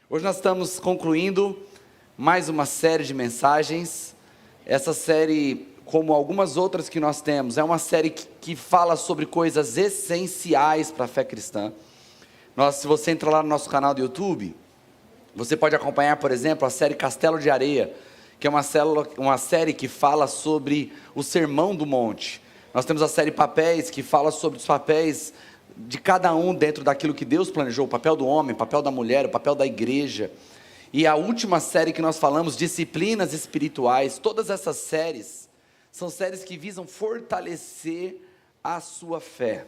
Hoje nós estamos concluindo mais uma série de mensagens. Essa série, como algumas outras que nós temos, é uma série que fala sobre coisas essenciais para a fé cristã. Se você entrar lá no nosso canal do YouTube, você pode acompanhar, por exemplo, a série Castelo de Areia, que é uma série que fala sobre o Sermão do Monte. Nós temos a série Papéis, que fala sobre os papéis de cada um dentro daquilo que Deus planejou, o papel do homem, o papel da mulher, o papel da igreja. E a última série que nós falamos, Disciplinas Espirituais. Todas essas séries são séries que visam fortalecer a sua fé.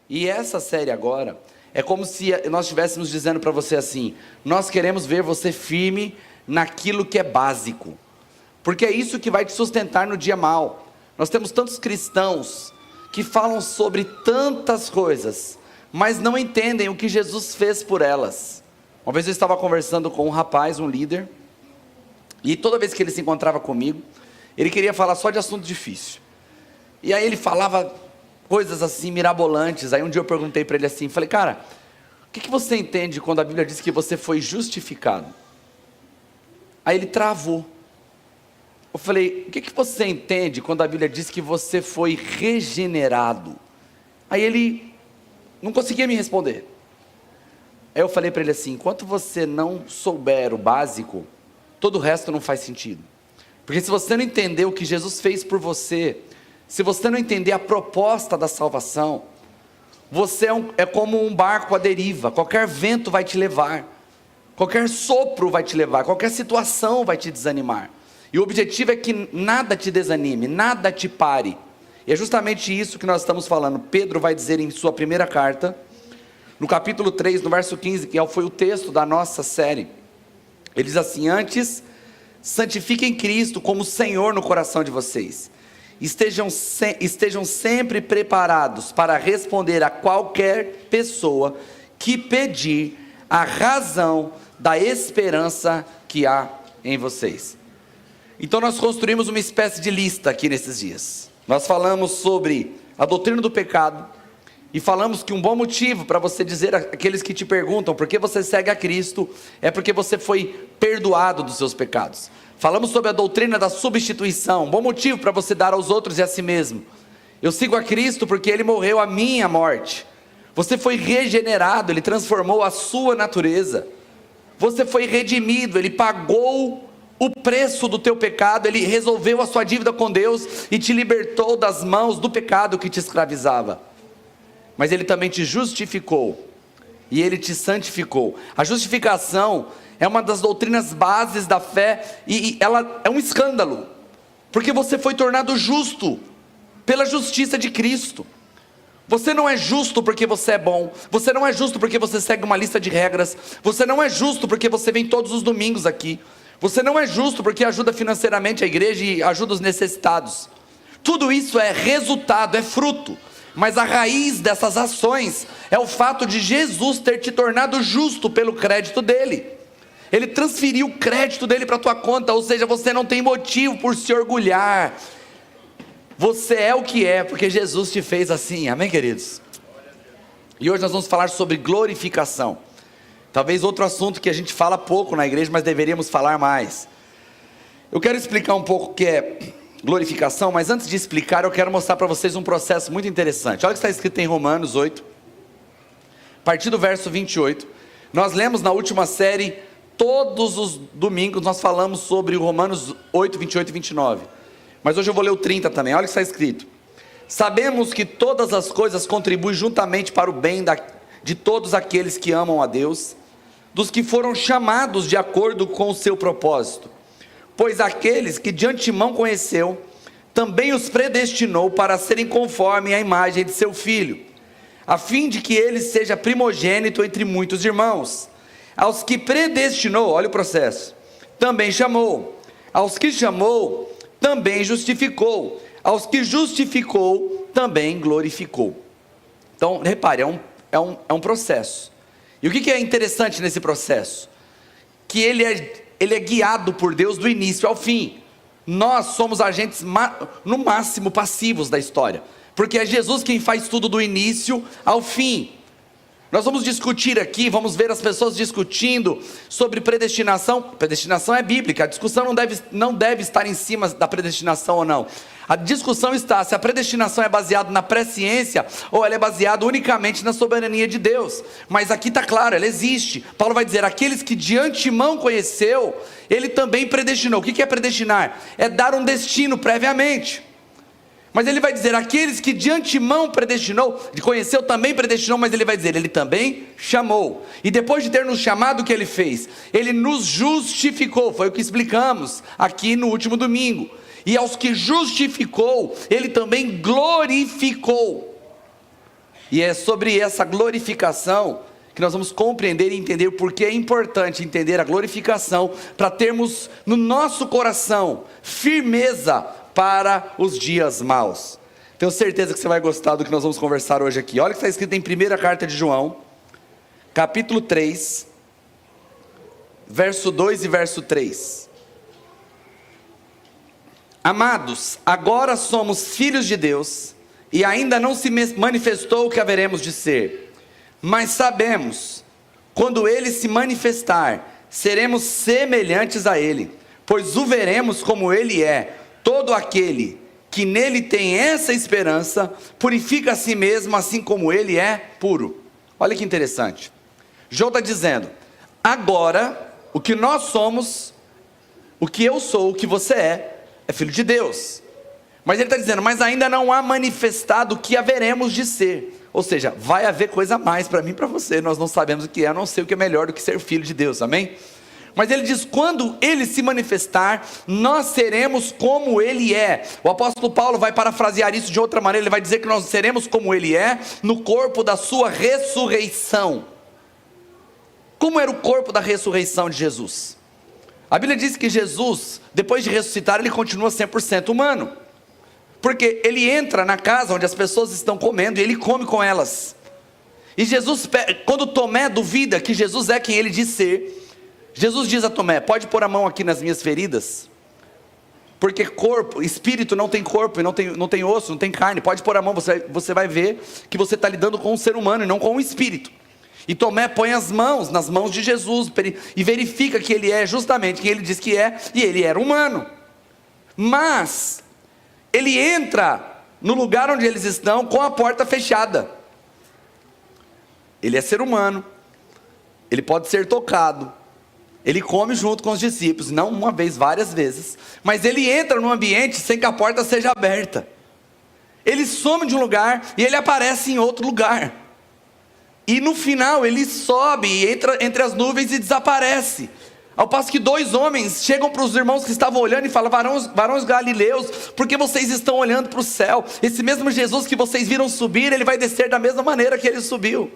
E essa série agora é como se nós estivéssemos dizendo para você assim: nós queremos ver você firme naquilo que é básico, porque é isso que vai te sustentar no dia mau. Nós temos tantos cristãos que falam sobre tantas coisas, mas não entendem o que Jesus fez por elas. Uma vez eu estava conversando com um rapaz, um líder, e toda vez que ele se encontrava comigo, ele queria falar só de assunto difícil, e aí ele falava coisas assim mirabolantes. Aí um dia eu perguntei para ele assim, falei: cara, o que você entende quando a Bíblia diz que você foi justificado? Aí ele travou. Eu falei: o que você entende quando a Bíblia diz que você foi regenerado? Aí ele não conseguia me responder. Aí eu falei para ele assim: enquanto você não souber o básico, todo o resto não faz sentido. Porque se você não entender o que Jesus fez por você, se você não entender a proposta da salvação, você é como um barco à deriva. Qualquer vento vai te levar, qualquer sopro vai te levar, qualquer situação vai te desanimar. E o objetivo é que nada te desanime, nada te pare. E é justamente isso que nós estamos falando. Pedro vai dizer em sua primeira carta, no capítulo 3, no verso 15, que foi o texto da nossa série. Ele diz assim: antes, santifiquem Cristo como Senhor no coração de vocês. Estejam sempre preparados para responder a qualquer pessoa que pedir a razão da esperança que há em vocês. Então nós construímos uma espécie de lista aqui nesses dias. Nós falamos sobre a doutrina do pecado, e falamos que um bom motivo para você dizer àqueles que te perguntam por que você segue a Cristo, é porque você foi perdoado dos seus pecados. Falamos sobre a doutrina da substituição, um bom motivo para você dar aos outros e a si mesmo: eu sigo a Cristo porque Ele morreu a minha morte. Você foi regenerado, Ele transformou a sua natureza. Você foi redimido, Ele pagou o preço do teu pecado, Ele resolveu a sua dívida com Deus e te libertou das mãos do pecado que te escravizava. Mas Ele também te justificou e Ele te santificou. A justificação é uma das doutrinas bases da fé, e ela é um escândalo, porque você foi tornado justo pela justiça de Cristo. Você não é justo porque você é bom, você não é justo porque você segue uma lista de regras, você não é justo porque você vem todos os domingos aqui, você não é justo porque ajuda financeiramente a igreja e ajuda os necessitados. Tudo isso é resultado, é fruto, mas a raiz dessas ações é o fato de Jesus ter te tornado justo pelo crédito dele. Ele transferiu o crédito dele para a tua conta, ou seja, você não tem motivo por se orgulhar. Você é o que é, porque Jesus te fez assim, amém, queridos? E hoje nós vamos falar sobre glorificação. Talvez outro assunto que a gente fala pouco na igreja, mas deveríamos falar mais. Eu quero explicar um pouco o que é glorificação, mas antes de explicar, eu quero mostrar para vocês um processo muito interessante. Olha o que está escrito em Romanos 8, a partir do verso 28. Nós lemos na última série, todos os domingos nós falamos sobre o Romanos 8, 28 e 29. Mas hoje eu vou ler o 30 também. Olha o que está escrito: sabemos que todas as coisas contribuem juntamente para o bem de todos aqueles que amam a Deus, dos que foram chamados de acordo com o seu propósito. Pois aqueles que de antemão conheceu, também os predestinou para serem conforme à imagem de seu Filho, a fim de que ele seja primogênito entre muitos irmãos. Aos que predestinou, olha o processo, também chamou. Aos que chamou, também justificou. Aos que justificou, também glorificou. Então, repare, é um processo. E o que é interessante nesse processo? Que ele é guiado por Deus do início ao fim. Nós somos agentes no máximo passivos da história, porque é Jesus quem faz tudo do início ao fim. Nós vamos discutir aqui, vamos ver as pessoas discutindo sobre predestinação. Predestinação é bíblica, a discussão não deve estar em cima da predestinação ou não. A discussão está se a predestinação é baseada na presciência ou ela é baseada unicamente na soberania de Deus. Mas aqui está claro, ela existe. Paulo vai dizer, aqueles que de antemão conheceu, ele também predestinou. O que é predestinar? É dar um destino previamente. Mas ele vai dizer, aqueles que de antemão predestinou, conheceu também predestinou, mas ele vai dizer, ele também chamou. E depois de ter nos chamado, o que ele fez? Ele nos justificou, foi o que explicamos aqui no último domingo. E aos que justificou, ele também glorificou. E é sobre essa glorificação que nós vamos compreender e entender porque é importante entender a glorificação, para termos no nosso coração firmeza para os dias maus. Tenho certeza que você vai gostar do que nós vamos conversar hoje aqui. Olha o que está escrito em primeira carta de João, capítulo 3, verso 2 e verso 3. Amados, agora somos filhos de Deus, e ainda não se manifestou o que haveremos de ser, mas sabemos, quando Ele se manifestar, seremos semelhantes a Ele, pois o veremos como Ele é. Todo aquele que nele tem essa esperança, purifica a si mesmo, assim como ele é puro. Olha que interessante, João está dizendo, agora, o que nós somos, o que eu sou, o que você é filho de Deus. Mas ele está dizendo, mas ainda não há manifestado o que haveremos de ser. Ou seja, vai haver coisa a mais para mim e para você, nós não sabemos o que é, a não ser o que é melhor do que ser filho de Deus, amém? Mas ele diz, quando ele se manifestar, nós seremos como ele é. O apóstolo Paulo vai parafrasear isso de outra maneira, ele vai dizer que nós seremos como ele é, no corpo da sua ressurreição. Como era o corpo da ressurreição de Jesus? A Bíblia diz que Jesus, depois de ressuscitar, ele continua 100% humano. Porque ele entra na casa onde as pessoas estão comendo, e ele come com elas. E Jesus, quando Tomé duvida que Jesus é quem ele diz ser, Jesus diz a Tomé, pode pôr a mão aqui nas minhas feridas, porque espírito não tem corpo, e não tem osso, não tem carne, pode pôr a mão, você vai ver que você está lidando com um ser humano e não com um espírito. E Tomé põe as mãos nas mãos de Jesus, e verifica que ele é justamente quem ele diz que é, e ele era humano. Mas, ele entra no lugar onde eles estão com a porta fechada. Ele é ser humano, ele pode ser tocado, ele come junto com os discípulos, não uma vez, várias vezes, mas ele entra no ambiente sem que a porta seja aberta. Ele some de um lugar e ele aparece em outro lugar. E no final ele sobe e entra entre as nuvens e desaparece. Ao passo que dois homens chegam para os irmãos que estavam olhando e falam, varões galileus, por que vocês estão olhando para o céu? Esse mesmo Jesus que vocês viram subir, ele vai descer da mesma maneira que ele subiu.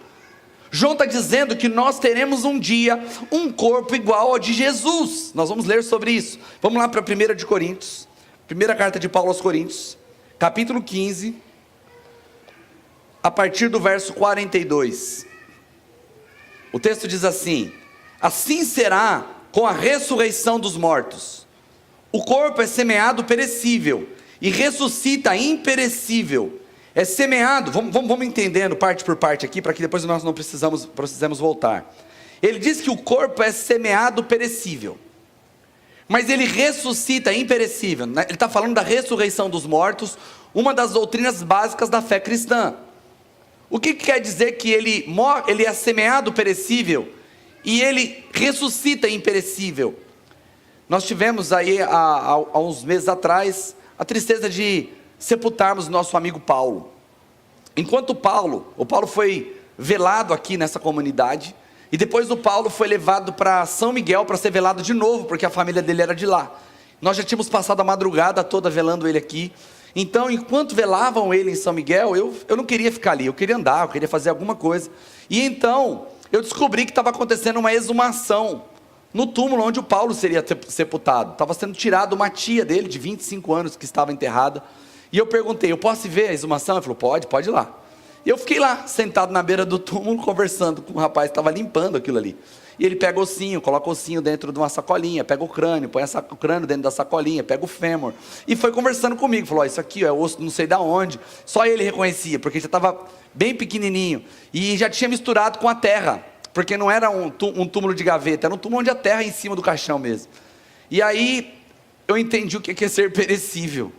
João está dizendo que nós teremos um dia um corpo igual ao de Jesus. Nós vamos ler sobre isso. Vamos lá para 1 de Coríntios, primeira carta de Paulo aos Coríntios, capítulo 15, a partir do verso 42. O texto diz assim, assim será com a ressurreição dos mortos. O corpo é semeado perecível e ressuscita imperecível. É semeado, vamos entendendo parte por parte aqui, para que depois nós não precisamos voltar. Ele diz que o corpo é semeado perecível, mas ele ressuscita imperecível. Ele está falando da ressurreição dos mortos, uma das doutrinas básicas da fé cristã. O que quer dizer que ele é semeado perecível e ele ressuscita imperecível? Nós tivemos aí há uns meses atrás a tristeza de sepultarmos nosso amigo Paulo. Enquanto o Paulo foi velado aqui nessa comunidade, e depois o Paulo foi levado para São Miguel para ser velado de novo, porque a família dele era de lá. Nós já tínhamos passado a madrugada toda velando ele aqui. Então, enquanto velavam ele em São Miguel, eu não queria ficar ali, eu queria andar, eu queria fazer alguma coisa. E então, eu descobri que estava acontecendo uma exumação no túmulo onde o Paulo seria sepultado. Estava sendo tirado uma tia dele, de 25 anos, que estava enterrada. E eu perguntei, eu posso ver a exumação? Ele falou, pode ir lá. E eu fiquei lá, sentado na beira do túmulo, conversando com o rapaz que estava limpando aquilo ali. E ele pega ossinho, coloca o ossinho dentro de uma sacolinha, pega o crânio, põe o crânio dentro da sacolinha, pega o fêmur. E foi conversando comigo, falou, isso aqui é osso não sei de onde. Só ele reconhecia, porque já estava bem pequenininho. E já tinha misturado com a terra, porque não era um túmulo de gaveta, era um túmulo onde a terra é em cima do caixão mesmo. E aí eu entendi o que é ser perecível.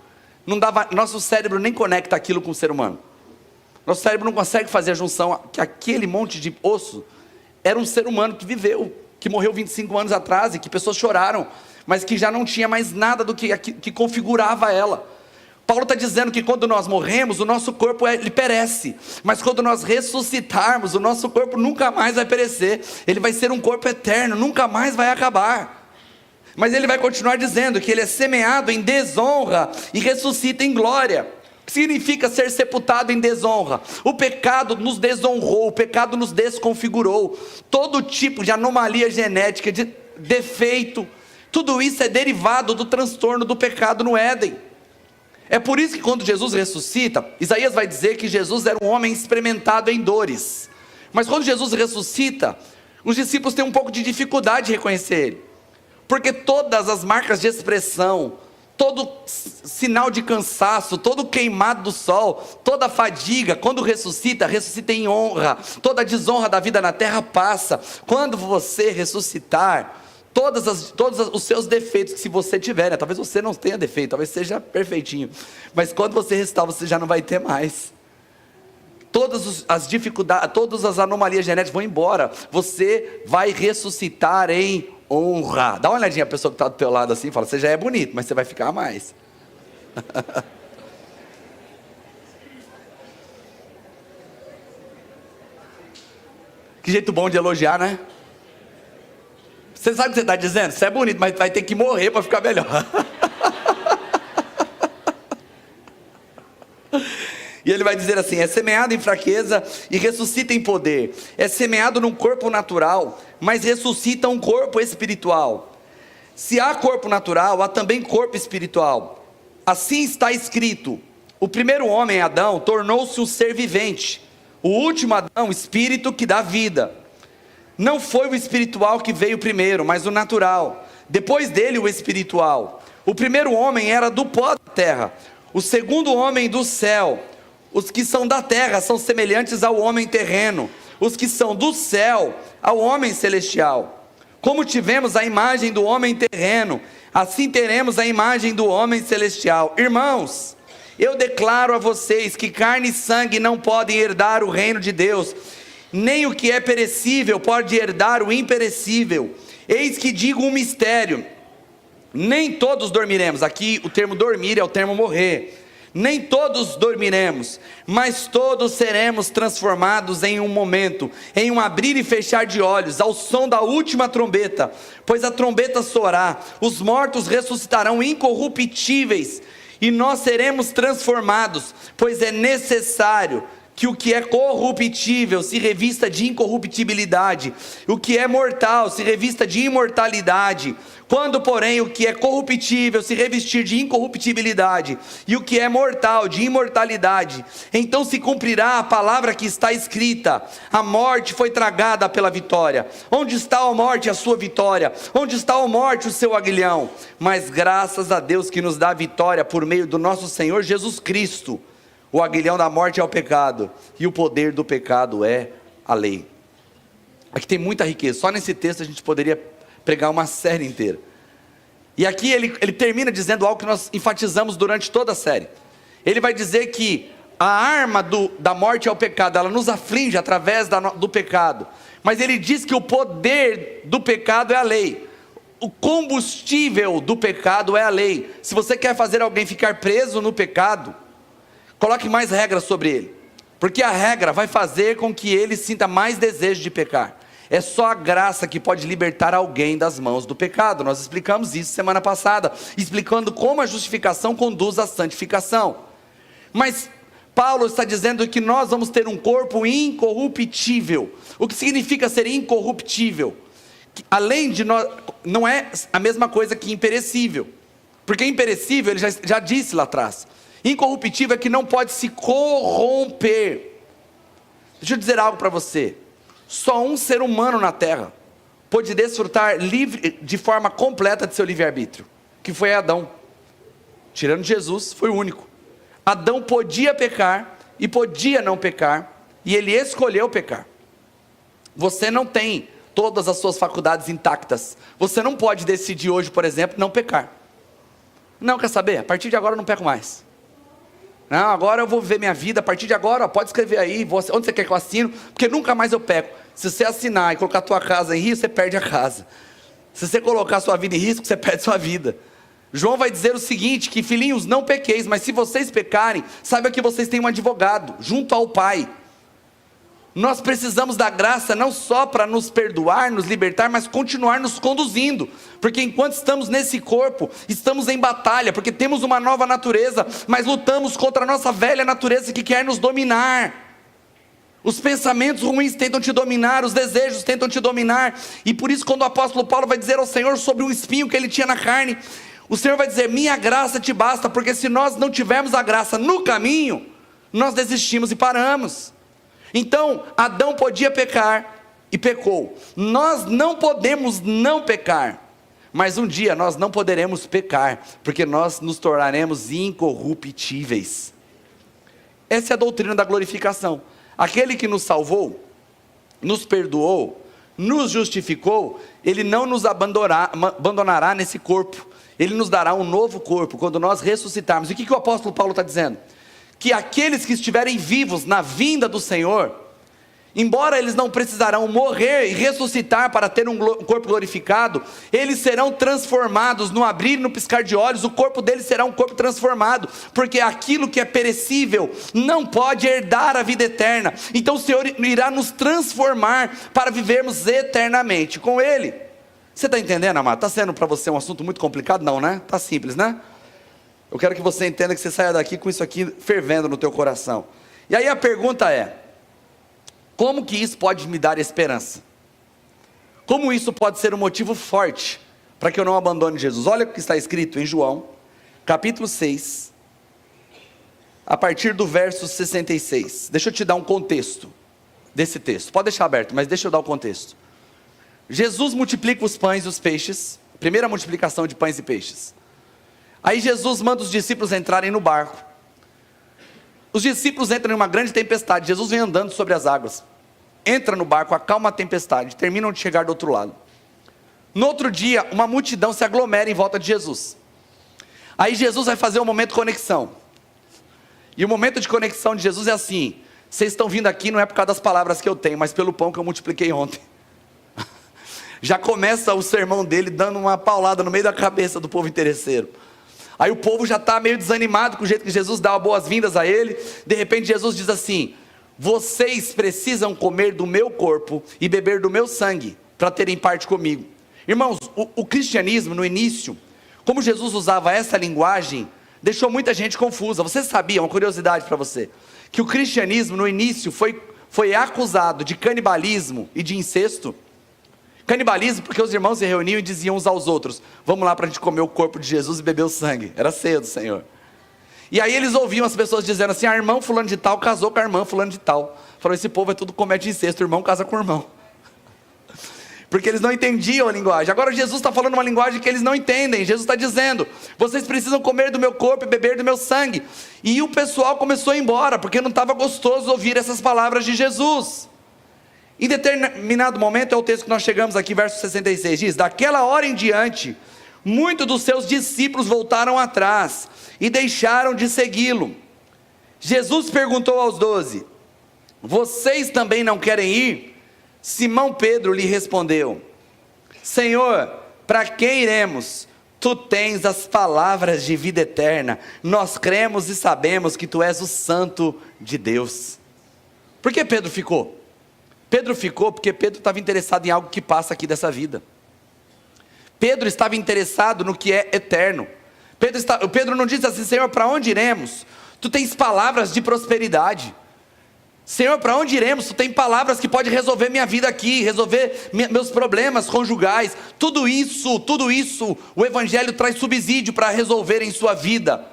Não dava, nosso cérebro nem conecta aquilo com o ser humano. Nosso cérebro não consegue fazer a junção que aquele monte de osso era um ser humano que viveu, que morreu 25 anos atrás e que pessoas choraram, mas que já não tinha mais nada do que configurava ela. Paulo está dizendo que quando nós morremos, o nosso corpo ele perece, mas quando nós ressuscitarmos, o nosso corpo nunca mais vai perecer, ele vai ser um corpo eterno, nunca mais vai acabar. Mas ele vai continuar dizendo que ele é semeado em desonra e ressuscita em glória. O que significa ser sepultado em desonra? O pecado nos desonrou, o pecado nos desconfigurou. Todo tipo de anomalia genética, de defeito, tudo isso é derivado do transtorno do pecado no Éden. É por isso que quando Jesus ressuscita, Isaías vai dizer que Jesus era um homem experimentado em dores. Mas quando Jesus ressuscita, os discípulos têm um pouco de dificuldade de reconhecer ele. Porque todas as marcas de expressão, todo sinal de cansaço, todo queimado do sol, toda fadiga, quando ressuscita, ressuscita em honra. Toda a desonra da vida na terra passa. Quando você ressuscitar, todos os seus defeitos que se você tiver, né? Talvez você não tenha defeito, talvez seja perfeitinho, mas quando você ressuscitar, você já não vai ter mais. Todas as dificuldades, todas as anomalias genéticas vão embora. Você vai ressuscitar em honra. Dá uma olhadinha a pessoa que está do teu lado assim, fala, você já é bonito, mas você vai ficar mais. Que jeito bom de elogiar, né? Você sabe o que você está dizendo? Você é bonito, mas vai ter que morrer para ficar melhor. E ele vai dizer assim, é semeado em fraqueza e ressuscita em poder. É semeado num corpo natural, mas ressuscita um corpo espiritual. Se há corpo natural, há também corpo espiritual. Assim está escrito, o primeiro homem, Adão, tornou-se um ser vivente. O último Adão, espírito que dá vida. Não foi o espiritual que veio primeiro, mas o natural. Depois dele o espiritual. O primeiro homem era do pó da terra. O segundo homem do céu. Os que são da terra são semelhantes ao homem terreno. Os que são do céu, ao homem celestial. Como tivemos a imagem do homem terreno, assim teremos a imagem do homem celestial. Irmãos, eu declaro a vocês que carne e sangue não podem herdar o reino de Deus, nem o que é perecível pode herdar o imperecível. Eis que digo um mistério, nem todos dormiremos. Aqui o termo dormir é o termo morrer. Nem todos dormiremos, mas todos seremos transformados em um momento, em um abrir e fechar de olhos, ao som da última trombeta. Pois a trombeta soará, os mortos ressuscitarão incorruptíveis, e nós seremos transformados, pois é necessário que o que é corruptível se revista de incorruptibilidade, o que é mortal se revista de imortalidade. Quando, porém, o que é corruptível se revestir de incorruptibilidade, e o que é mortal de imortalidade, então se cumprirá a palavra que está escrita: a morte foi tragada pela vitória. Onde está a morte, a sua vitória? Onde está a morte, o seu aguilhão? Mas graças a Deus que nos dá a vitória por meio do nosso Senhor Jesus Cristo. O aguilhão da morte é o pecado, e o poder do pecado é a lei. Aqui tem muita riqueza, só nesse texto a gente poderia pregar uma série inteira. E aqui ele termina dizendo algo que nós enfatizamos durante toda a série. Ele vai dizer que a arma da morte é o pecado, ela nos aflige através do pecado. Mas ele diz que o poder do pecado é a lei. O combustível do pecado é a lei. Se você quer fazer alguém ficar preso no pecado, coloque mais regras sobre ele, porque a regra vai fazer com que ele sinta mais desejo de pecar. É só a graça que pode libertar alguém das mãos do pecado. Nós explicamos isso semana passada, explicando como a justificação conduz à santificação. Mas Paulo está dizendo que nós vamos ter um corpo incorruptível. O que significa ser incorruptível? Além de nós, não é a mesma coisa que imperecível, porque imperecível, ele já disse lá atrás. Incorruptível é que não pode se corromper. Deixa eu dizer algo para você. Só um ser humano na terra pôde desfrutar livre, de forma completa de seu livre-arbítrio, que foi Adão. Tirando Jesus, foi o único. Adão podia pecar e podia não pecar, e ele escolheu pecar. Você não tem todas as suas faculdades intactas. Você não pode decidir hoje, por exemplo, não pecar. Não, quer saber? A partir de agora eu não peco mais. Não, agora eu vou viver minha vida, a partir de agora, ó, pode escrever aí, onde você quer que eu assino, porque nunca mais eu peco. Se você assinar e colocar a tua casa em risco, você perde a casa. Se você colocar a sua vida em risco, você perde a sua vida. João vai dizer o seguinte, que filhinhos, não pequeis, mas se vocês pecarem, saiba que vocês têm um advogado, junto ao Pai. Nós precisamos da graça não só para nos perdoar, nos libertar, mas continuar nos conduzindo, porque enquanto estamos nesse corpo, estamos em batalha, porque temos uma nova natureza, mas lutamos contra a nossa velha natureza que quer nos dominar. Os pensamentos ruins tentam te dominar, os desejos tentam te dominar, e por isso quando o apóstolo Paulo vai dizer ao Senhor sobre o espinho que ele tinha na carne, o Senhor vai dizer, minha graça te basta, porque se nós não tivermos a graça no caminho, nós desistimos e paramos. Então, Adão podia pecar e pecou. Nós não podemos não pecar, mas um dia nós não poderemos pecar, porque nós nos tornaremos incorruptíveis. Essa é a doutrina da glorificação. Aquele que nos salvou, nos perdoou, nos justificou, ele não nos abandonará nesse corpo, ele nos dará um novo corpo, quando nós ressuscitarmos. E o que o apóstolo Paulo está dizendo? Que aqueles que estiverem vivos na vinda do Senhor, embora eles não precisarão morrer e ressuscitar para ter um corpo glorificado, eles serão transformados no abrir e no piscar de olhos. O corpo deles será um corpo transformado, porque aquilo que é perecível não pode herdar a vida eterna. Então o Senhor irá nos transformar para vivermos eternamente com Ele. Você está entendendo, amado? Está sendo para você um assunto muito complicado? Não, né? Está simples, né? Eu quero que você entenda, que você saia daqui com isso aqui fervendo no teu coração. E aí a pergunta é, como que isso pode me dar esperança? Como isso pode ser um motivo forte para que eu não abandone Jesus? Olha o que está escrito em João, capítulo 6, a partir do verso 66. Deixa eu te dar um contexto desse texto. Pode deixar aberto, mas deixa eu dar o contexto. Jesus multiplica os pães e os peixes, primeira multiplicação de pães e peixes. Aí Jesus manda os discípulos entrarem no barco. Os discípulos entram em uma grande tempestade. Jesus vem andando sobre as águas, entra no barco, acalma a tempestade, terminam de chegar do outro lado. No outro dia, uma multidão se aglomera em volta de Jesus. Aí Jesus vai fazer um momento de conexão. E o momento de conexão de Jesus é assim: vocês estão vindo aqui não é por causa das palavras que eu tenho, mas pelo pão que eu multipliquei ontem. Já começa o sermão dele dando uma paulada no meio da cabeça do povo interesseiro. Aí o povo já está meio desanimado com o jeito que Jesus dá boas-vindas a ele. De repente Jesus diz assim: vocês precisam comer do meu corpo e beber do meu sangue, para terem parte comigo. Irmãos, o cristianismo no início, como Jesus usava essa linguagem, deixou muita gente confusa. Você sabia, uma curiosidade para você, que o cristianismo no início foi acusado de canibalismo e de incesto? Canibalismo porque os irmãos se reuniam e diziam uns aos outros: vamos lá para a gente comer o corpo de Jesus e beber o sangue. Era a ceia do Senhor. E aí eles ouviam as pessoas dizendo assim: a irmã fulano de tal casou com a irmã fulano de tal. Falou, esse povo é tudo comete incesto, o irmão casa com o irmão. Porque eles não entendiam a linguagem. Agora Jesus está falando uma linguagem que eles não entendem. Jesus está dizendo: vocês precisam comer do meu corpo e beber do meu sangue. E o pessoal começou a ir embora, porque não estava gostoso ouvir essas palavras de Jesus. Em determinado momento, é o texto que nós chegamos aqui, verso 66, diz: daquela hora em diante, muitos dos seus discípulos voltaram atrás, e deixaram de segui-lo. Jesus perguntou aos 12, vocês também não querem ir? Simão Pedro lhe respondeu: Senhor, para quem iremos? Tu tens as palavras de vida eterna, nós cremos e sabemos que tu és o Santo de Deus. Por que Pedro ficou? Pedro ficou porque Pedro estava interessado em algo que passa aqui dessa vida. Pedro estava interessado no que é eterno. Pedro não disse assim: Senhor, para onde iremos? Tu tens palavras de prosperidade. Senhor, para onde iremos? Tu tens palavras que podem resolver minha vida aqui, resolver meus problemas conjugais. Tudo isso, o Evangelho traz subsídio para resolver em sua vida.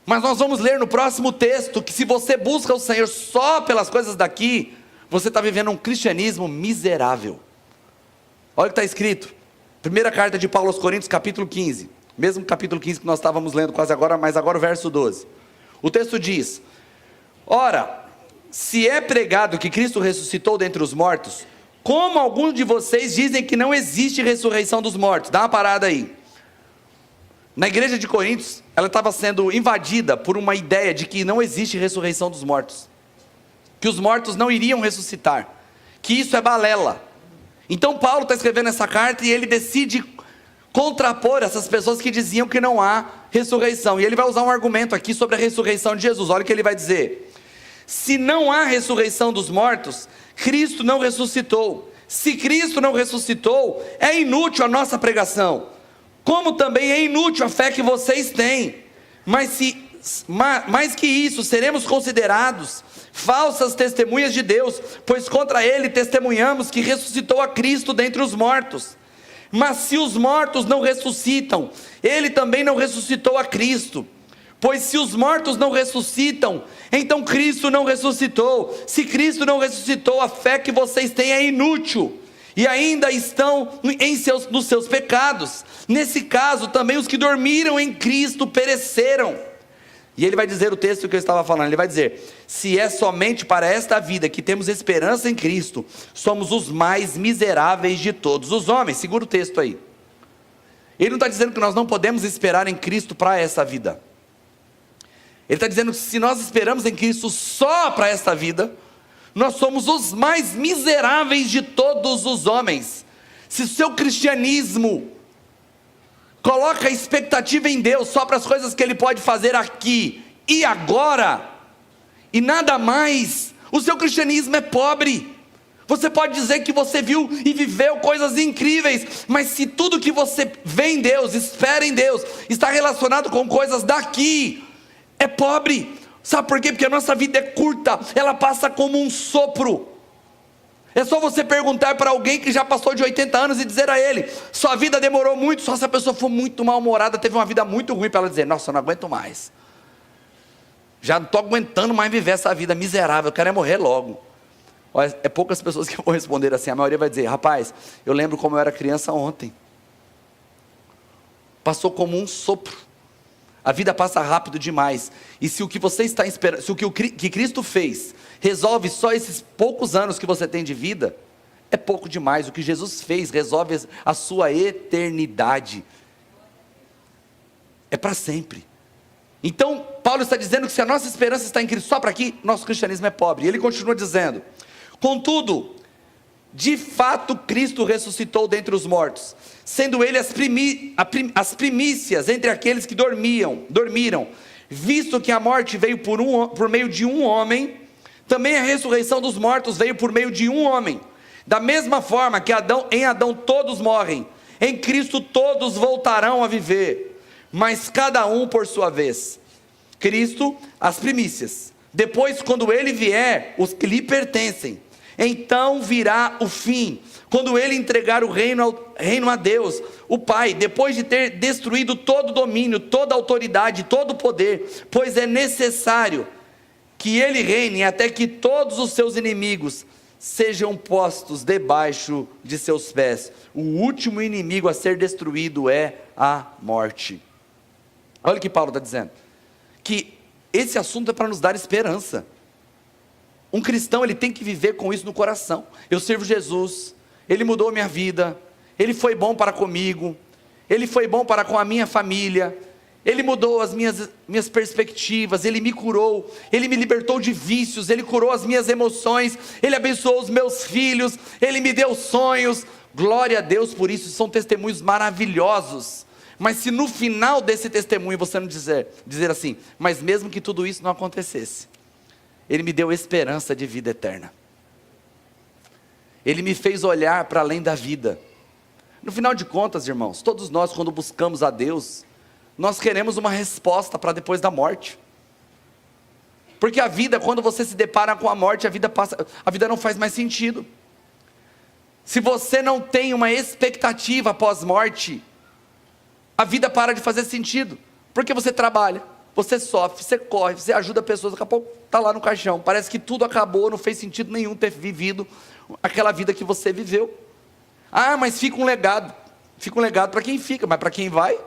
Mas nós vamos ler no próximo texto que se você busca o Senhor só pelas coisas daqui, você está vivendo um cristianismo miserável. Olha o que está escrito. Primeira carta de Paulo aos Coríntios, capítulo 15. Mesmo capítulo 15 que nós estávamos lendo quase agora, mas agora o verso 12. O texto diz: ora, se é pregado que Cristo ressuscitou dentre os mortos, como alguns de vocês dizem que não existe ressurreição dos mortos? Dá uma parada aí. Na igreja de Coríntios, ela estava sendo invadida por uma ideia de que não existe ressurreição dos mortos, que os mortos não iriam ressuscitar, que isso é balela. Então Paulo está escrevendo essa carta e ele decide contrapor essas pessoas que diziam que não há ressurreição, e ele vai usar um argumento aqui sobre a ressurreição de Jesus. Olha o que ele vai dizer: se não há ressurreição dos mortos, Cristo não ressuscitou. Se Cristo não ressuscitou, é inútil a nossa pregação, como também é inútil a fé que vocês têm. Mais que isso, seremos considerados falsas testemunhas de Deus, pois contra ele testemunhamos que ressuscitou a Cristo dentre os mortos. Mas se os mortos não ressuscitam, ele também não ressuscitou a Cristo. Pois se os mortos não ressuscitam, então Cristo não ressuscitou. Se Cristo não ressuscitou, a fé que vocês têm é inútil, e ainda estão nos seus pecados. Nesse caso, também os que dormiram em Cristo pereceram. E ele vai dizer o texto que eu estava falando, ele vai dizer: se é somente para esta vida que temos esperança em Cristo, somos os mais miseráveis de todos os homens. Segura o texto aí. Ele não está dizendo que nós não podemos esperar em Cristo para essa vida. Ele está dizendo que se nós esperamos em Cristo só para esta vida, nós somos os mais miseráveis de todos os homens. Se o seu cristianismo coloca a expectativa em Deus só para as coisas que Ele pode fazer aqui e agora, e nada mais, o seu cristianismo é pobre. Você pode dizer que você viu e viveu coisas incríveis, mas se tudo que você vê em Deus, espera em Deus, está relacionado com coisas daqui, é pobre. Sabe por quê? Porque a nossa vida é curta, ela passa como um sopro. É só você perguntar para alguém que já passou de 80 anos e dizer a ele: sua vida demorou muito. Só se a pessoa for muito mal-humorada, teve uma vida muito ruim, para ela dizer: nossa, eu não aguento mais, já não estou aguentando mais viver essa vida miserável, eu quero é morrer logo. Olha, é poucas pessoas que vão responder assim. A maioria vai dizer: rapaz, eu lembro como eu era criança ontem, passou como um sopro. A vida passa rápido demais. E se o que você está esperando, se o que Cristo fez resolve só esses poucos anos que você tem de vida, é pouco demais. O que Jesus fez resolve a sua eternidade, é para sempre. Então Paulo está dizendo que se a nossa esperança está em Cristo só para aqui, nosso cristianismo é pobre. E ele continua dizendo: contudo, de fato Cristo ressuscitou dentre os mortos, sendo ele as primícias entre aqueles que dormiram, visto que a morte veio por meio de um homem, também a ressurreição dos mortos veio por meio de um homem. Da mesma forma que em Adão todos morrem, em Cristo todos voltarão a viver, mas cada um por sua vez. Cristo as primícias, depois quando ele vier, os que lhe pertencem. Então virá o fim, quando ele entregar o reino a Deus, o Pai, depois de ter destruído todo o domínio, toda a autoridade, todo o poder, pois é necessário que ele reine até que todos os seus inimigos sejam postos debaixo de seus pés. O último inimigo a ser destruído é a morte. Olha o que Paulo está dizendo, que esse assunto é para nos dar esperança. Um cristão, ele tem que viver com isso no coração. Eu sirvo Jesus, Ele mudou a minha vida, Ele foi bom para comigo, Ele foi bom para com a minha família, Ele mudou as minhas perspectivas, Ele me curou, Ele me libertou de vícios, Ele curou as minhas emoções, Ele abençoou os meus filhos, Ele me deu sonhos. Glória a Deus por isso, são testemunhos maravilhosos. Mas se no final desse testemunho você não dizer assim: mas mesmo que tudo isso não acontecesse, Ele me deu esperança de vida eterna, Ele me fez olhar para além da vida. No final de contas, irmãos, todos nós, quando buscamos a Deus, nós queremos uma resposta para depois da morte. Porque a vida, quando você se depara com a morte, a vida não faz mais sentido. Se você não tem uma expectativa após morte, a vida para de fazer sentido. Porque você trabalha, você sofre, você corre, você ajuda pessoas, daqui a pouco está lá no caixão, parece que tudo acabou, não fez sentido nenhum ter vivido aquela vida que você viveu. Ah, mas fica um legado. Fica um legado para quem fica, mas para quem vai?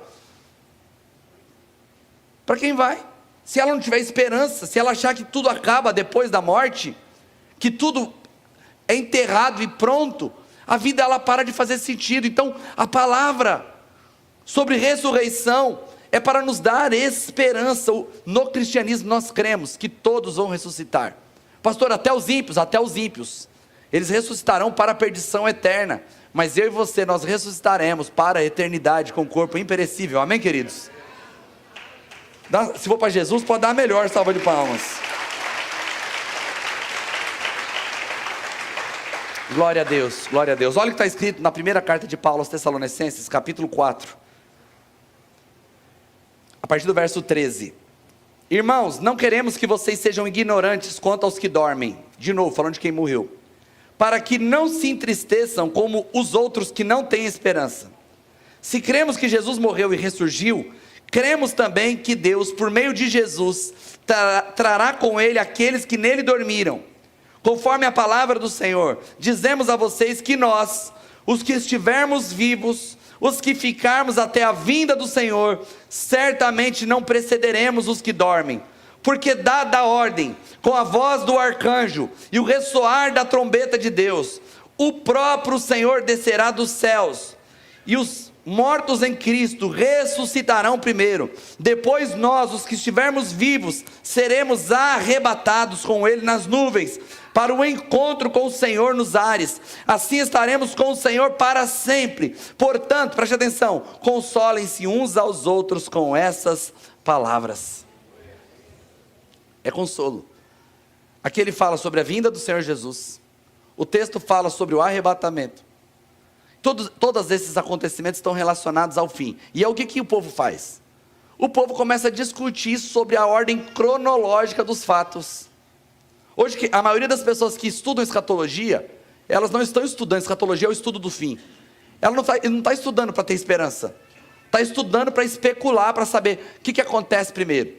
Para quem vai? Se ela não tiver esperança, se ela achar que tudo acaba depois da morte, que tudo é enterrado e pronto, a vida ela para de fazer sentido. Então a palavra sobre ressurreição é para nos dar esperança. No cristianismo nós cremos que todos vão ressuscitar. Pastor, até os ímpios, eles ressuscitarão para a perdição eterna, mas eu e você, nós ressuscitaremos para a eternidade com o corpo imperecível, amém, queridos? Se for para Jesus, pode dar a melhor salva de palmas. Glória a Deus, glória a Deus. Olha o que está escrito na primeira carta de Paulo aos Tessalonicenses, capítulo 4, a partir do verso 13. Irmãos, não queremos que vocês sejam ignorantes quanto aos que dormem, de novo, falando de quem morreu, para que não se entristeçam como os outros que não têm esperança. Se cremos que Jesus morreu e ressurgiu, cremos também que Deus, por meio de Jesus, trará com ele aqueles que nele dormiram. Conforme a palavra do Senhor, dizemos a vocês que nós, os que estivermos vivos, os que ficarmos até a vinda do Senhor, certamente não precederemos os que dormem, porque dada a ordem, com a voz do arcanjo e o ressoar da trombeta de Deus, o próprio Senhor descerá dos céus, e os mortos em Cristo ressuscitarão primeiro. Depois nós, os que estivermos vivos, seremos arrebatados com ele nas nuvens, para o encontro com o Senhor nos ares. Assim estaremos com o Senhor para sempre. Portanto, preste atenção, consolem-se uns aos outros com essas palavras. É consolo. Aqui ele fala sobre a vinda do Senhor Jesus. O texto fala sobre o arrebatamento. Todos esses acontecimentos estão relacionados ao fim. E é o que o povo faz? O povo começa a discutir sobre a ordem cronológica dos fatos. Hoje, a maioria das pessoas que estudam escatologia, elas não estão estudando escatologia, é o estudo do fim. Ela não está estudando para ter esperança. Está estudando para especular, para saber o que acontece primeiro.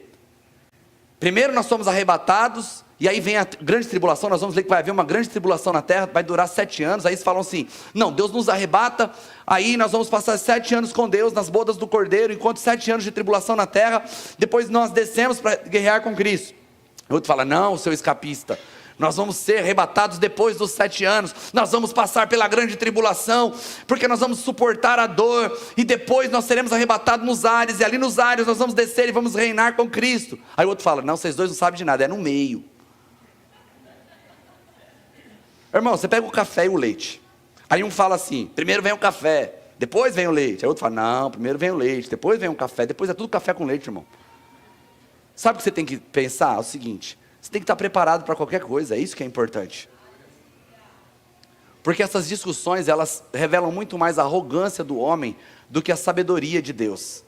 Primeiro nós somos arrebatados, e aí vem a grande tribulação. Nós vamos ler que vai haver uma grande tribulação na terra, vai durar 7 anos, aí eles falam assim, não, Deus nos arrebata, aí nós vamos passar 7 anos com Deus, nas bodas do Cordeiro, enquanto 7 anos de tribulação na terra, depois nós descemos para guerrear com Cristo. O outro fala, não, seu escapista, nós vamos ser arrebatados depois dos 7 anos, nós vamos passar pela grande tribulação, porque nós vamos suportar a dor, e depois nós seremos arrebatados nos ares, e ali nos ares nós vamos descer e vamos reinar com Cristo. Aí o outro fala, não, vocês dois não sabem de nada, é no meio. Irmão, você pega o café e o leite, aí um fala assim, primeiro vem o café, depois vem o leite, aí o outro fala, não, primeiro vem o leite, depois vem o café, depois é tudo café com leite, irmão. Sabe o que você tem que pensar? É o seguinte, você tem que estar preparado para qualquer coisa, é isso que é importante. Porque essas discussões, elas revelam muito mais a arrogância do homem do que a sabedoria de Deus.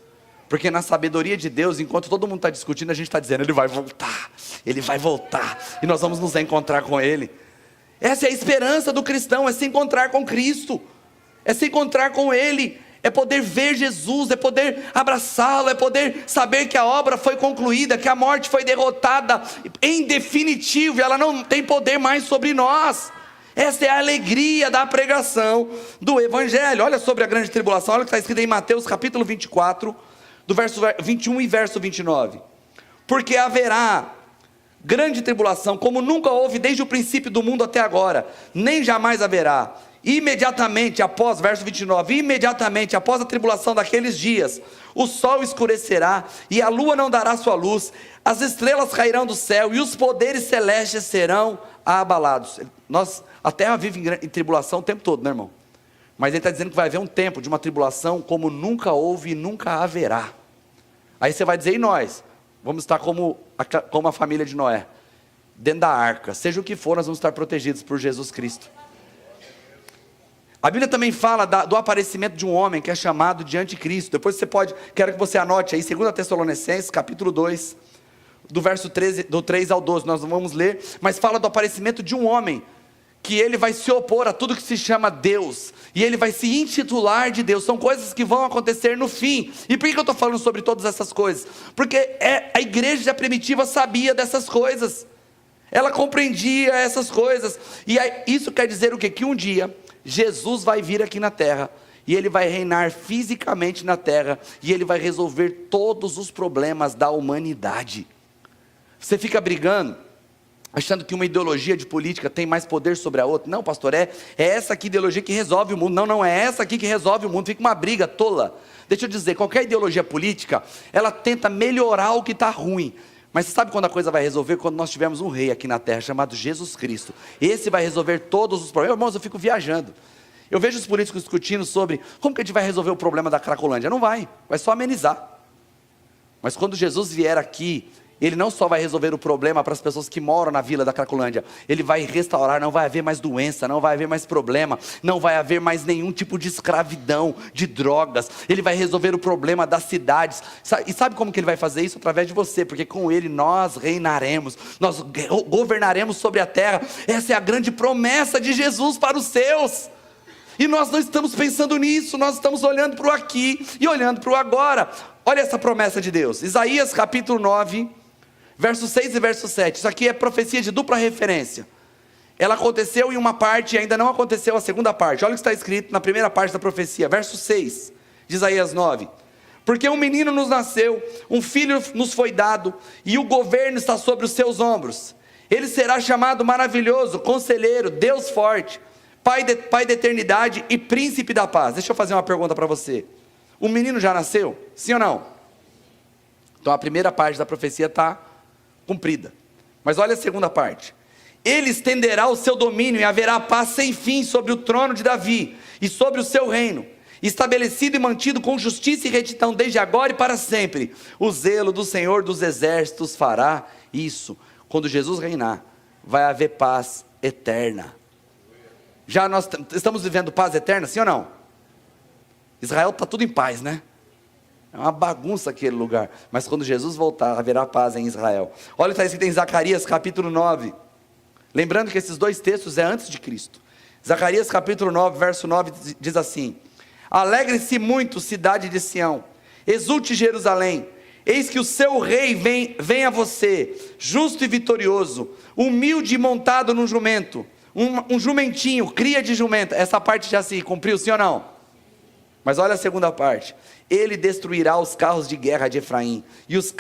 Porque na sabedoria de Deus, enquanto todo mundo está discutindo, a gente está dizendo, ele vai voltar, e nós vamos nos encontrar com ele. Essa é a esperança do cristão, é se encontrar com Cristo, é se encontrar com ele, é poder ver Jesus, é poder abraçá-lo, é poder saber que a obra foi concluída, que a morte foi derrotada, em definitivo, ela não tem poder mais sobre nós. Essa é a alegria da pregação do Evangelho. Olha sobre a grande tribulação, olha o que está escrito em Mateus capítulo 24, do verso 21 e verso 29. Porque haverá grande tribulação, como nunca houve desde o princípio do mundo até agora, nem jamais haverá. Imediatamente após, verso 29, imediatamente após a tribulação daqueles dias, o sol escurecerá, e a lua não dará sua luz, as estrelas cairão do céu, e os poderes celestes serão abalados. A terra vive em tribulação o tempo todo, né, irmão? Mas ele está dizendo que vai haver um tempo de uma tribulação como nunca houve e nunca haverá. Aí você vai dizer, e nós? Vamos estar como a família de Noé, dentro da arca, seja o que for, nós vamos estar protegidos por Jesus Cristo. A Bíblia também fala do aparecimento de um homem que é chamado de anticristo. Depois você pode, quero que você anote aí, 2 Tessalonicenses, capítulo 2, do verso 13, do 3 ao 12, nós não vamos ler, mas fala do aparecimento de um homem, que ele vai se opor a tudo que se chama Deus, e ele vai se intitular de Deus. São coisas que vão acontecer no fim. E por que eu estou falando sobre todas essas coisas? Porque a igreja primitiva sabia dessas coisas, ela compreendia essas coisas, e isso quer dizer o quê? Que um dia, Jesus vai vir aqui na terra, e Ele vai reinar fisicamente na terra, e Ele vai resolver todos os problemas da humanidade. Você fica brigando, achando que uma ideologia de política tem mais poder sobre a outra. Não, pastor, é essa aqui ideologia que resolve o mundo. Não é essa aqui que resolve o mundo. Fica uma briga tola. Deixa eu dizer, qualquer ideologia política, ela tenta melhorar o que está ruim. Mas você sabe quando a coisa vai resolver? Quando nós tivermos um rei aqui na terra chamado Jesus Cristo. Esse vai resolver todos os problemas. Irmãos, eu fico viajando. Eu vejo os políticos discutindo sobre como que a gente vai resolver o problema da Cracolândia. Não vai só amenizar. Mas quando Jesus vier aqui, Ele não só vai resolver o problema para as pessoas que moram na vila da Cracolândia, Ele vai restaurar, não vai haver mais doença, não vai haver mais problema, não vai haver mais nenhum tipo de escravidão, de drogas. Ele vai resolver o problema das cidades. E sabe como que Ele vai fazer isso? Através de você, porque com Ele nós reinaremos, nós governaremos sobre a terra. Essa é a grande promessa de Jesus para os seus. E nós não estamos pensando nisso, nós estamos olhando para o aqui e olhando para o agora. Olha essa promessa de Deus, Isaías capítulo 9, verso 6 e verso 7, isso aqui é profecia de dupla referência. Ela aconteceu em uma parte e ainda não aconteceu a segunda parte. Olha o que está escrito na primeira parte da profecia, verso 6, de Isaías 9. Porque um menino nos nasceu, um filho nos foi dado, e o governo está sobre os seus ombros. Ele será chamado maravilhoso, conselheiro, Deus forte, Pai da eternidade e príncipe da paz. Deixa eu fazer uma pergunta para você. O menino já nasceu? Sim ou não? Então a primeira parte da profecia está cumprida. Mas olha a segunda parte. Ele estenderá o seu domínio e haverá paz sem fim sobre o trono de Davi e sobre o seu reino, estabelecido e mantido com justiça e retidão desde agora e para sempre. O zelo do Senhor dos exércitos fará isso. Quando Jesus reinar, vai haver paz eterna. Já nós estamos vivendo paz eterna, sim ou não? Israel está tudo em paz, né? É uma bagunça aquele lugar. Mas quando Jesus voltar, haverá paz em Israel. Olha o que está escrito em Zacarias capítulo 9. Lembrando que esses dois textos é antes de Cristo. Zacarias capítulo 9, verso 9 diz assim: Alegre-se muito, cidade de Sião, exulte Jerusalém, eis que o seu rei vem a você, justo e vitorioso, humilde e montado num jumento, um jumentinho, cria de jumenta. Essa parte já se cumpriu, sim ou não? Mas olha a segunda parte. Ele destruirá os carros de guerra de Efraim, e os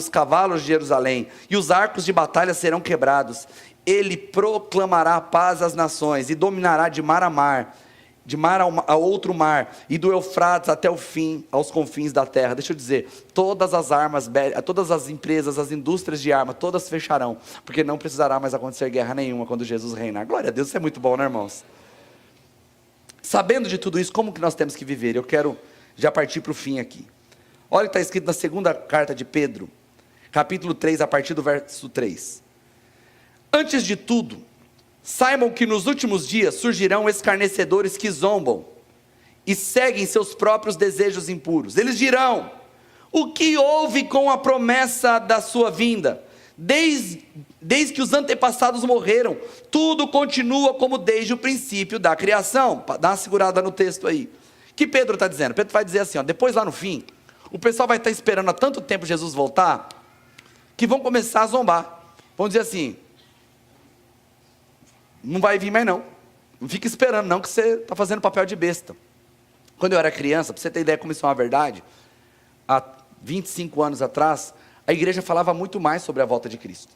cavalos de Jerusalém, e os arcos de batalha serão quebrados. Ele proclamará paz às nações, e dominará de mar a mar, de mar a outro mar, e do Eufrates até o fim, aos confins da terra. Deixa eu dizer, todas as armas, todas as empresas, as indústrias de arma, todas fecharão, porque não precisará mais acontecer guerra nenhuma quando Jesus reinar. Glória a Deus, isso é muito bom, né, irmãos? Sabendo de tudo isso, como que nós temos que viver? Eu quero já partir para o fim aqui. Olha o que está escrito na segunda carta de Pedro, capítulo 3, a partir do verso 3. Antes de tudo, saibam que nos últimos dias surgirão escarnecedores que zombam e seguem seus próprios desejos impuros. Eles dirão: o que houve com a promessa da sua vinda? Desde que os antepassados morreram, tudo continua como desde o princípio da criação. Dá uma segurada no texto aí. O que Pedro está dizendo? Pedro vai dizer assim, ó, depois lá no fim, o pessoal vai estar esperando há tanto tempo Jesus voltar, que vão começar a zombar. Vão dizer assim: não vai vir mais não, não fica esperando não, que você está fazendo papel de besta. Quando eu era criança, para você ter ideia como isso é uma verdade, há 25 anos atrás, a igreja falava muito mais sobre a volta de Cristo.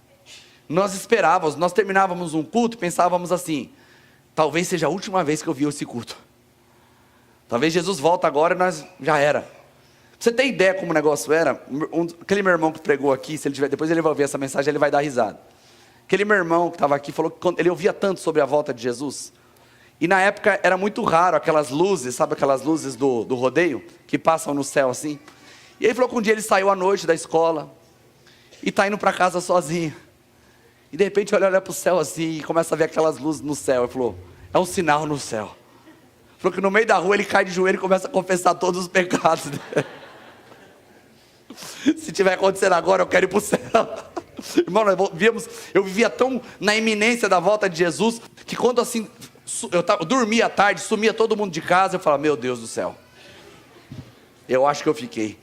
Nós esperávamos, nós terminávamos um culto e pensávamos assim: talvez seja a última vez que eu vi esse culto, talvez Jesus volta agora e nós já era. Pra você ter ideia como o negócio era, aquele meu irmão que pregou aqui, se ele tiver, depois ele vai ouvir essa mensagem, ele vai dar risada. Aquele meu irmão que estava aqui falou que ele ouvia tanto sobre a volta de Jesus, e na época era muito raro aquelas luzes, sabe aquelas luzes do rodeio, que passam no céu assim. E ele falou que um dia ele saiu à noite da escola, e está indo para casa sozinho, e de repente olha para o céu assim, e começa a ver aquelas luzes no céu. Ele falou: é um sinal no céu. Ele falou que no meio da rua ele cai de joelho e começa a confessar todos os pecados dele. Se tiver acontecendo agora, eu quero ir para o céu. Irmão, eu vivia tão na iminência da volta de Jesus, que quando assim, eu dormia à tarde, sumia todo mundo de casa, eu falava: meu Deus do céu, eu acho que eu fiquei.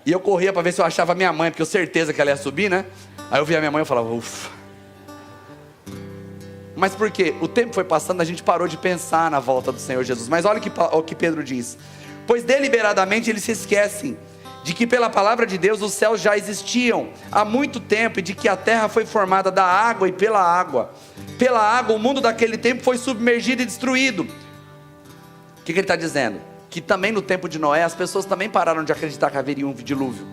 E eu corria para ver se eu achava minha mãe, porque eu certeza que ela ia subir, né? Aí eu via minha mãe e eu falava: ufa. Mas por quê? O tempo foi passando, a gente parou de pensar na volta do Senhor Jesus. Mas olha o que Pedro diz: pois deliberadamente eles se esquecem de que pela palavra de Deus os céus já existiam há muito tempo, e de que a terra foi formada da água e pela água. Pela água o mundo daquele tempo foi submergido e destruído. O que ele está dizendo? Que também no tempo de Noé as pessoas também pararam de acreditar que haveria um dilúvio.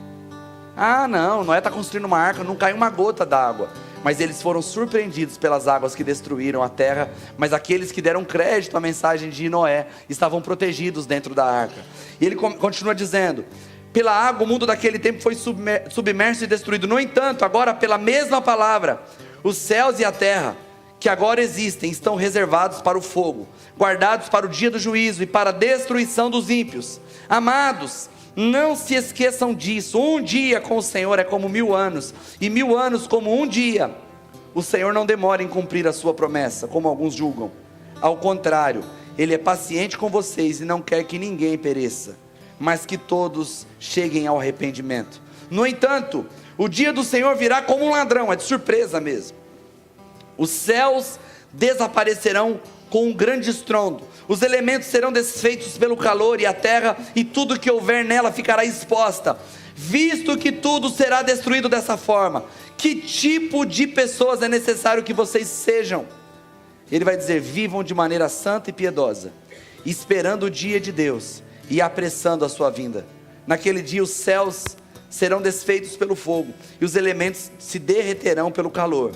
Ah não, Noé está construindo uma arca, não caiu uma gota d'água. Mas eles foram surpreendidos pelas águas que destruíram a terra. Mas aqueles que deram crédito à mensagem de Noé estavam protegidos dentro da arca. E ele continua dizendo: pela água o mundo daquele tempo foi submerso e destruído. No entanto, agora pela mesma palavra, os céus e a terra, que agora existem, estão reservados para o fogo, guardados para o dia do juízo e para a destruição dos ímpios. Amados, não se esqueçam disso. Um dia com o Senhor é como 1000 anos, e 1000 anos como um dia. O Senhor não demora em cumprir a sua promessa, como alguns julgam. Ao contrário, Ele é paciente com vocês e não quer que ninguém pereça, mas que todos cheguem ao arrependimento. No entanto, o dia do Senhor virá como um ladrão, é de surpresa mesmo. Os céus desaparecerão com um grande estrondo, os elementos serão desfeitos pelo calor, e a terra e tudo que houver nela ficará exposta. Visto que tudo será destruído dessa forma, que tipo de pessoas é necessário que vocês sejam? Ele vai dizer: vivam de maneira santa e piedosa, esperando o dia de Deus e apressando a sua vinda. Naquele dia os céus serão desfeitos pelo fogo, e os elementos se derreterão pelo calor.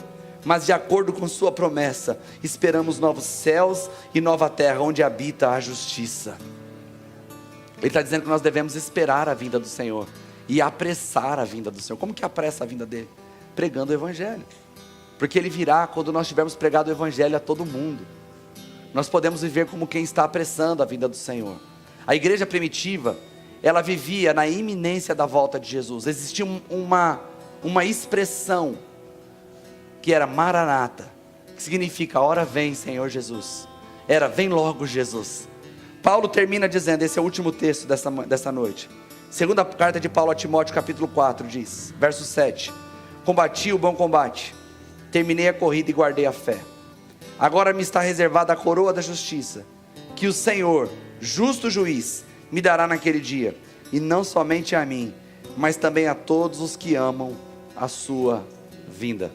Mas de acordo com sua promessa, esperamos novos céus e nova terra, onde habita a justiça. Ele está dizendo que nós devemos esperar a vinda do Senhor e apressar a vinda do Senhor. Como que apressa a vinda dele? Pregando o Evangelho. Porque Ele virá quando nós tivermos pregado o Evangelho a todo mundo. Nós podemos viver como quem está apressando a vinda do Senhor. A igreja primitiva, ela vivia na iminência da volta de Jesus. Existia uma expressão que era Maranata, que significa: hora vem, Senhor Jesus. Era: vem logo, Jesus. Paulo termina dizendo, esse é o último texto dessa noite, segunda carta de Paulo a Timóteo, capítulo 4, diz, verso 7: combati o bom combate, terminei a corrida e guardei a fé. Agora me está reservada a coroa da justiça, que o Senhor, justo juiz, me dará naquele dia, e não somente a mim, mas também a todos os que amam a sua vinda.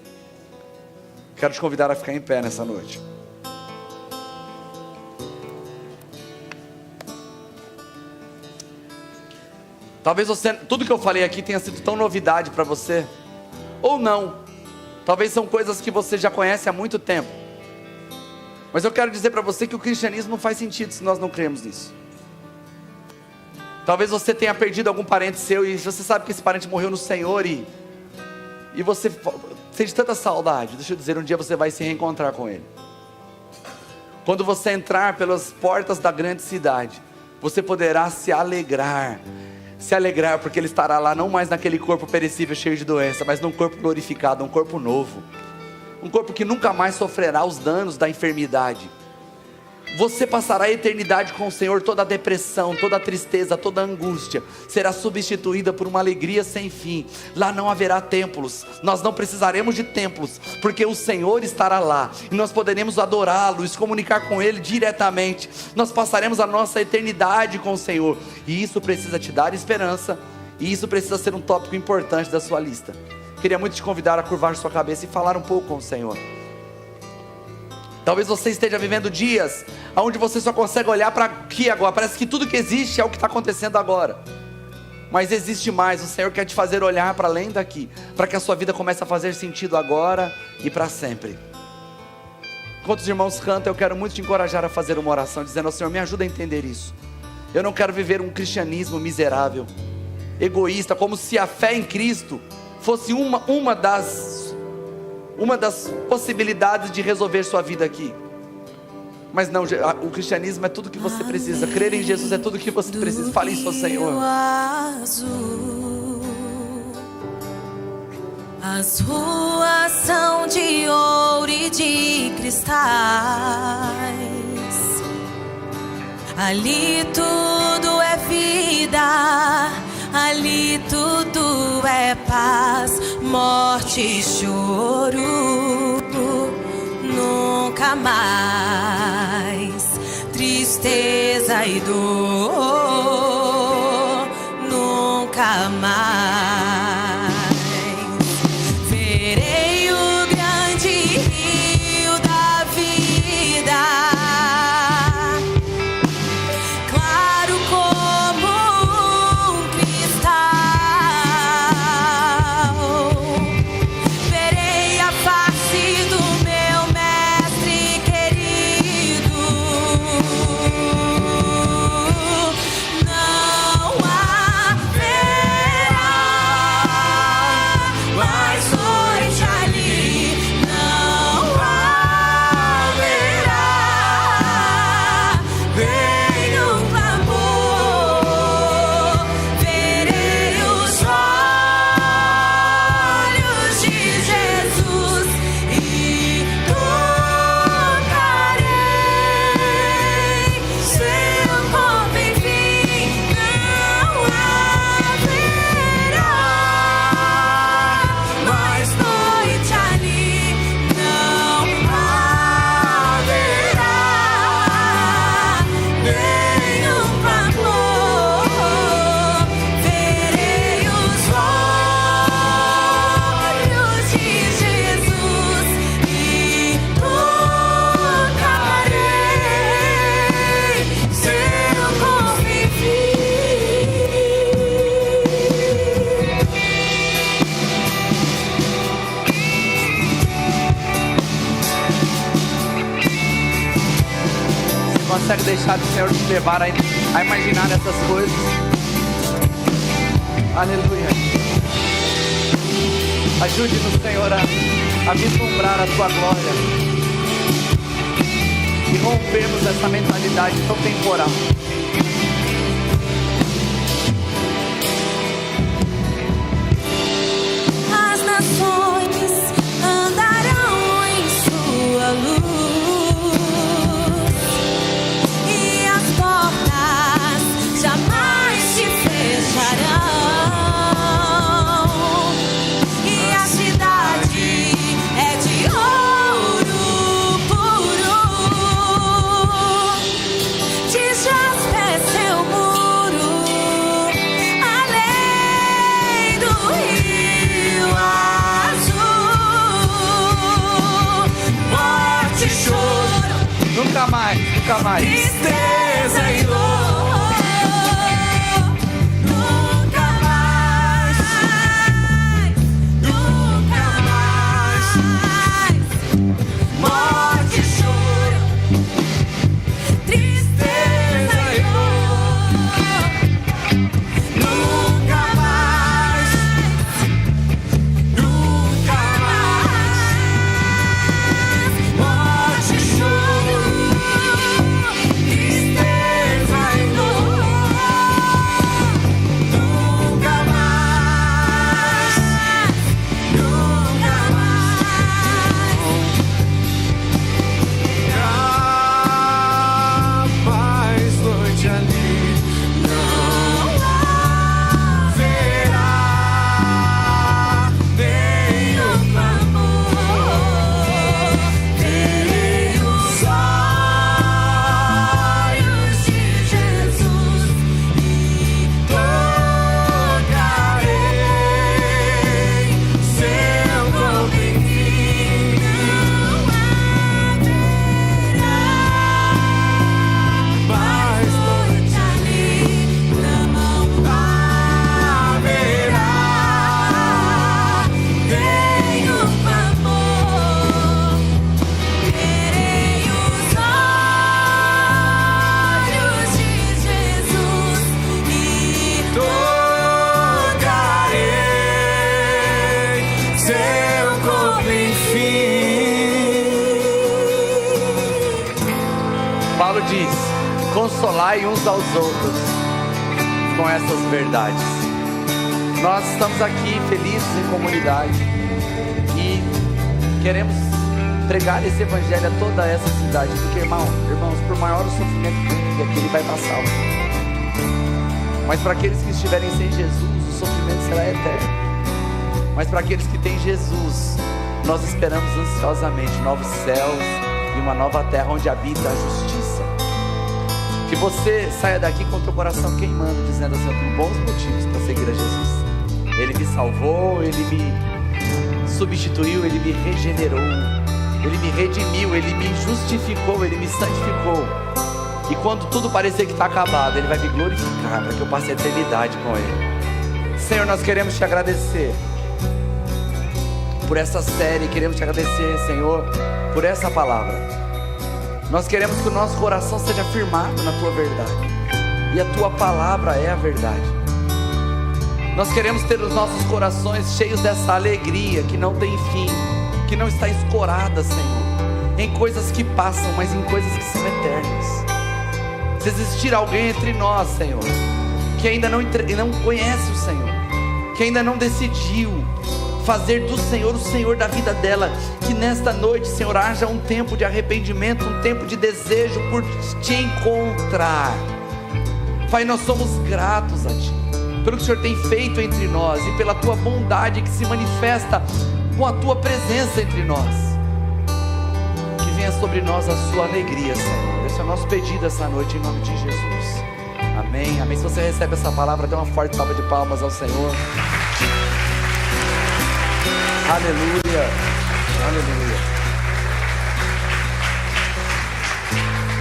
Quero te convidar a ficar em pé nessa noite. Talvez tudo que eu falei aqui tenha sido tão novidade para você, ou não. Talvez são coisas que você já conhece há muito tempo. Mas eu quero dizer para você que o cristianismo não faz sentido se nós não cremos nisso. Talvez você tenha perdido algum parente seu, e você sabe que esse parente morreu no Senhor, e você sente tanta saudade. Deixa eu dizer, um dia você vai se reencontrar com ele. Quando você entrar pelas portas da grande cidade, você poderá se alegrar, porque ele estará lá, não mais naquele corpo perecível cheio de doença, mas num corpo glorificado, um corpo novo, um corpo que nunca mais sofrerá os danos da enfermidade. Você passará a eternidade com o Senhor. Toda a depressão, toda a tristeza, toda a angústia será substituída por uma alegria sem fim. Lá não haverá templos, nós não precisaremos de templos, porque o Senhor estará lá, e nós poderemos adorá-lo, se comunicar com Ele diretamente. Nós passaremos a nossa eternidade com o Senhor, e isso precisa te dar esperança, e isso precisa ser um tópico importante da sua lista. Queria muito te convidar a curvar sua cabeça e falar um pouco com o Senhor. Talvez você esteja vivendo dias onde você só consegue olhar para aqui agora. Parece que tudo que existe é o que está acontecendo agora. Mas existe mais. O Senhor quer te fazer olhar para além daqui, para que a sua vida comece a fazer sentido agora e para sempre. Enquanto os irmãos cantam, eu quero muito te encorajar a fazer uma oração, dizendo ao Senhor: me ajuda a entender isso. Eu não quero viver um cristianismo miserável, egoísta, como se a fé em Cristo fosse uma das possibilidades de resolver sua vida aqui. Mas não, o cristianismo é tudo que você precisa. Crer em Jesus é tudo que você precisa. Fale isso ao Senhor. As ruas são de ouro e de cristais. Ali tudo é vida, ali tudo é paz. Morte e choro nunca nunca mais. Tristeza e dor, nunca mais. Verei o grande rio da vida, claro como um cristal. Verei a face do meu mestre querido. Não haverá mais noite ali. Não haverá nenhum clamor. Verei os olhos de Jesus e tocarei seu corpo, enfim. Não haverá mais noite ali. Não haverá nenhum clamor. Verei os olhos de Jesus e tocarei seu corpo, enfim. Você consegue deixar o Senhor te levar a imaginar essas coisas? Aleluia. Ajude-nos, Senhor, a vislumbrar a tua glória e rompermos essa mentalidade tão temporal. As nações andarão em sua luz e as portas jamais se fecharão. E a cidade é de ouro puro, de jaspe é seu muro, além do rio azul. Morte e choro, Nunca mais, nunca mais. tristeza e dor, nunca mais, nunca mais. Morte e choro, tristeza e dor, nunca mais, nunca mais. Morte e choro, tristeza e dor, nunca mais, nunca mais. Mais noite ali. Não Verá nenhum clamor. Verei os olhos de Jesus e tocarei seu corpo, enfim. Não haverá mais noite ali. Não haverá nenhum clamor. Verei os olhos de Jesus e tocarei seu corpo, enfim. Paulo diz: consolai uns aos outros com essas verdades. Nós estamos aqui felizes em comunidade e queremos pregar esse evangelho a toda essa cidade, porque irmãos, por maior o sofrimento que vive aqui, ele vai passar. Mas para aqueles que estiverem sem Jesus, o sofrimento será eterno. Mas para aqueles que têm Jesus, nós esperamos ansiosamente novos céus e e uma nova terra onde habita a justiça. Que você saia daqui com o teu coração queimando, dizendo assim: eu tenho bons motivos para seguir a Jesus. Ele me salvou, Ele me substituiu, Ele me regenerou, Ele me redimiu, Ele me justificou, Ele me santificou. E quando tudo parecer que está acabado, Ele vai me glorificar para que eu passe a eternidade com Ele. Senhor, nós queremos te agradecer por essa série, queremos te agradecer, Senhor, por essa palavra. Nós queremos que o nosso coração seja firmado na Tua verdade, e a Tua palavra é a verdade. Nós queremos ter os nossos corações cheios dessa alegria que não tem fim, que não está escorada, Senhor, em coisas que passam, mas em coisas que são eternas. Se existir alguém entre nós, Senhor, que ainda não conhece o Senhor, que ainda não decidiu fazer do Senhor o Senhor da vida dela, que nesta noite, Senhor, haja um tempo de arrependimento, um tempo de desejo por te encontrar. Pai, nós somos gratos a Ti pelo que o Senhor tem feito entre nós e pela Tua bondade que se manifesta com a Tua presença entre nós. Que venha sobre nós a Sua alegria, Senhor. Esse é o nosso pedido essa noite, em nome de Jesus. Amém, amém. Se você recebe essa palavra, dê uma forte salva de palmas ao Senhor. Aleluia, aleluia.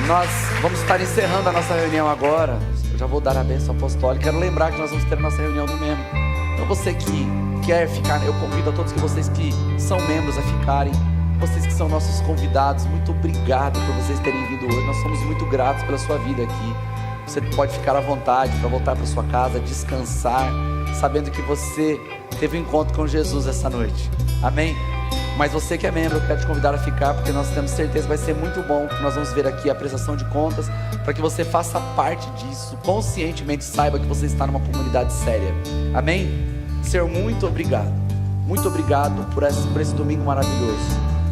Nós vamos estar encerrando a nossa reunião agora. Eu já vou dar a bênção apostólica. Quero lembrar que nós vamos ter a nossa reunião do membro. Então você que quer ficar, eu convido a todos que vocês que são membros a ficarem. Vocês que são nossos convidados, muito obrigado por vocês terem vindo hoje. Nós somos muito gratos pela sua vida aqui. Você pode ficar à vontade para voltar para sua casa, descansar, sabendo que você teve um encontro com Jesus essa noite. Amém? Mas você que é membro, eu quero te convidar a ficar, porque nós temos certeza que vai ser muito bom, que nós vamos ver aqui a prestação de contas, para que você faça parte disso, conscientemente saiba que você está numa comunidade séria. Amém? Senhor, muito obrigado por esse domingo maravilhoso.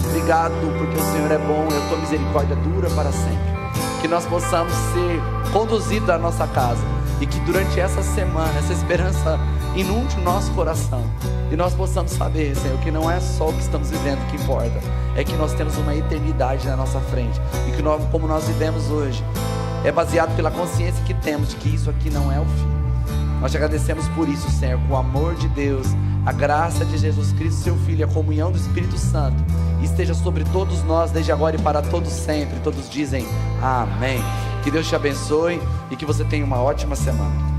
Obrigado porque o Senhor é bom e a Tua misericórdia dura para sempre. Que nós possamos ser conduzidos à nossa casa e que durante essa semana essa esperança inunde o nosso coração e nós possamos saber, Senhor, que não é só o que estamos vivendo que importa, é que nós temos uma eternidade na nossa frente e que nós, como nós vivemos hoje, é baseado pela consciência que temos de que isso aqui não é o fim. Nós te agradecemos por isso, Senhor, com o amor de Deus, a graça de Jesus Cristo, seu Filho, a comunhão do Espírito Santo esteja sobre todos nós, desde agora e para todos sempre. Todos dizem amém. Que Deus te abençoe e que você tenha uma ótima semana.